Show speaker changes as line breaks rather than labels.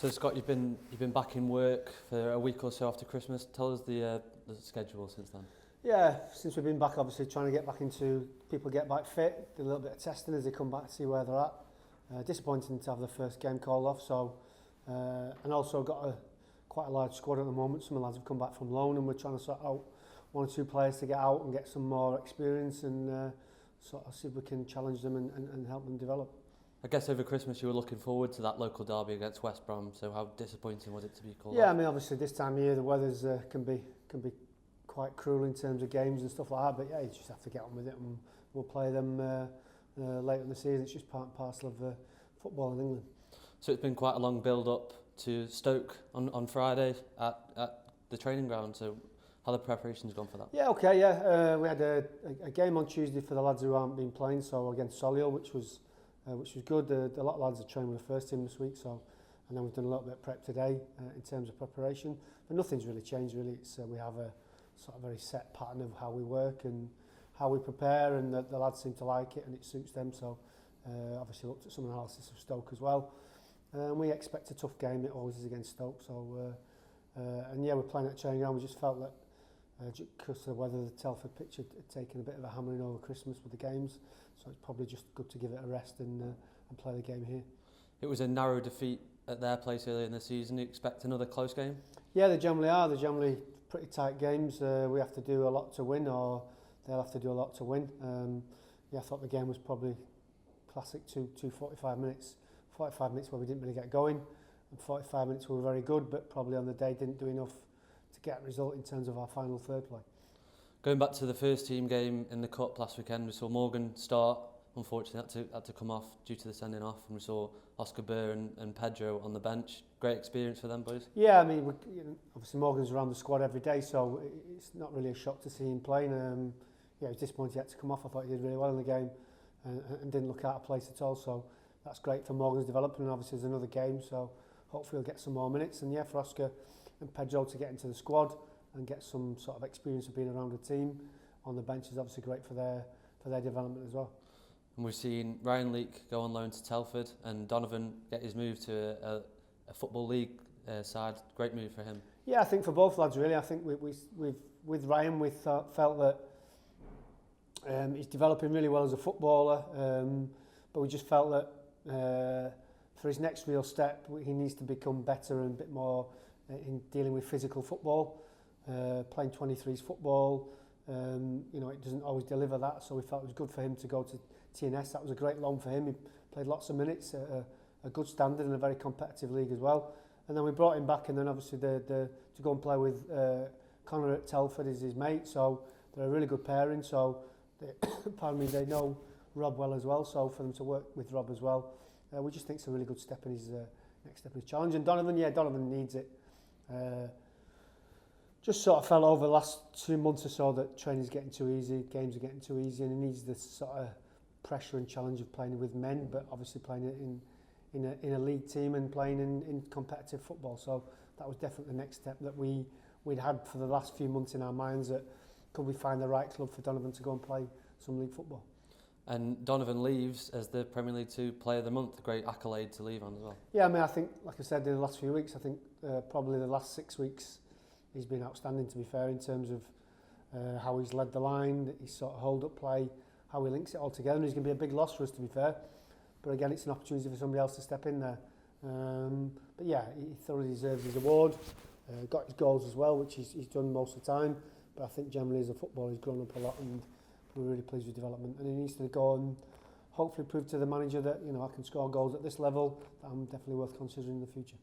So Scott, you've been back in work for a week or so after Christmas. Tell us the schedule since then.
Yeah, since we've been back, obviously trying to get back into, people get back fit, do a little bit of testing as they come back to see where they're at. Disappointing to have the first game called off, so and also got quite a large squad at the moment. Some of the lads have come back from loan and we're trying to sort out one or two players to get out and get some more experience and sort of see if we can challenge them and help them develop.
I guess over Christmas you were looking forward to that local derby against West Brom, so how disappointing was it to be called
Yeah,
off?
I mean obviously this time of year the weather's can be quite cruel in terms of games and stuff like that, but yeah, you just have to get on with it and we'll play them later in the season. It's just part and parcel of football in England.
So it's been quite a long build-up to Stoke on Friday at the training ground, so how the preparations gone for that?
Yeah, okay, yeah. We had a game on Tuesday for the lads who aren't been playing, so against Solihull, which was good. A lot of lads are training with the first team this week, so and then we've done a little bit of prep today in terms of preparation, but nothing's really changed really. It's we have a sort of very set pattern of how we work and how we prepare, and the lads seem to like it and it suits them, so obviously looked at some analysis of Stoke as well. And we expect a tough game. It always is against Stoke, so and yeah, we're playing at training ground. We just felt that because of the weather, the Telford pitch had taken a bit of a hammering over Christmas with the games, so it's probably just good to give it a rest and play the game here.
It was a narrow defeat at their place earlier in the season. You expect another close game?
Yeah, they generally are. They're generally pretty tight games. We have to do a lot to win, or they'll have to do a lot to win. Yeah, I thought the game was probably classic 45 minutes. 45 minutes where we didn't really get going, and 45 minutes we were very good, but probably on the day didn't do enough to get a result in terms of our final third play.
Going back to the first team game in the Cup last weekend, we saw Morgan start. Unfortunately, had to come off due to the sending off, and we saw Oscar Burr and Pedro on the bench. Great experience for them boys.
Yeah, I mean, obviously Morgan's around the squad every day, so it's not really a shock to see him playing. Yeah, it was disappointing he had to come off. I thought he did really well in the game and didn't look out of place at all. So that's great for Morgan's development, and obviously there's another game, so hopefully he'll get some more minutes. And yeah, for Oscar and Pedro to get into the squad and get some sort of experience of being around the team on the bench is obviously great for their development as well.
And we've seen Ryan Leake go on loan to Telford and Donovan get his move to a Football League side. Great move for him.
Yeah, I think for both lads really. I think we've with Ryan we felt that he's developing really well as a footballer, but we just felt that for his next real step he needs to become better and a bit more in dealing with physical football, playing 23s football. You know, it doesn't always deliver that, so we felt it was good for him to go to TNS. That was a great loan for him. He played lots of minutes at a good standard in a very competitive league as well. And then we brought him back, and then obviously to go and play with Connor at Telford is his mate, so they're a really good pairing. So they know Rob well as well, so for them to work with Rob as well, we just think it's a really good step in his next step in his challenge. And Donovan needs it. Just sort of fell over the last 2 months or so that training's getting too easy, games are getting too easy, and he needs this sort of pressure and challenge of playing with men, but obviously playing it in a league team and playing in competitive football. So that was definitely the next step that we'd had for the last few months in our minds, that could we find the right club for Donovan to go and play some league football.
And Donovan leaves as the Premier League 2 Player of the Month. Great accolade to leave on as well.
Yeah, I mean, I think, like I said, in the last few weeks, I think probably the last 6 weeks he's been outstanding, to be fair, in terms of how he's led the line, his sort of hold-up play, how he links it all together. And he's going to be a big loss for us, to be fair. But again, it's an opportunity for somebody else to step in there. But yeah, he thoroughly deserves his award. Got his goals as well, which he's done most of the time. But I think generally as a footballer, he's grown up a lot, and we're really pleased with development. And he needs to go and hopefully prove to the manager that, you know, I can score goals at this level, that I'm definitely worth considering in the future.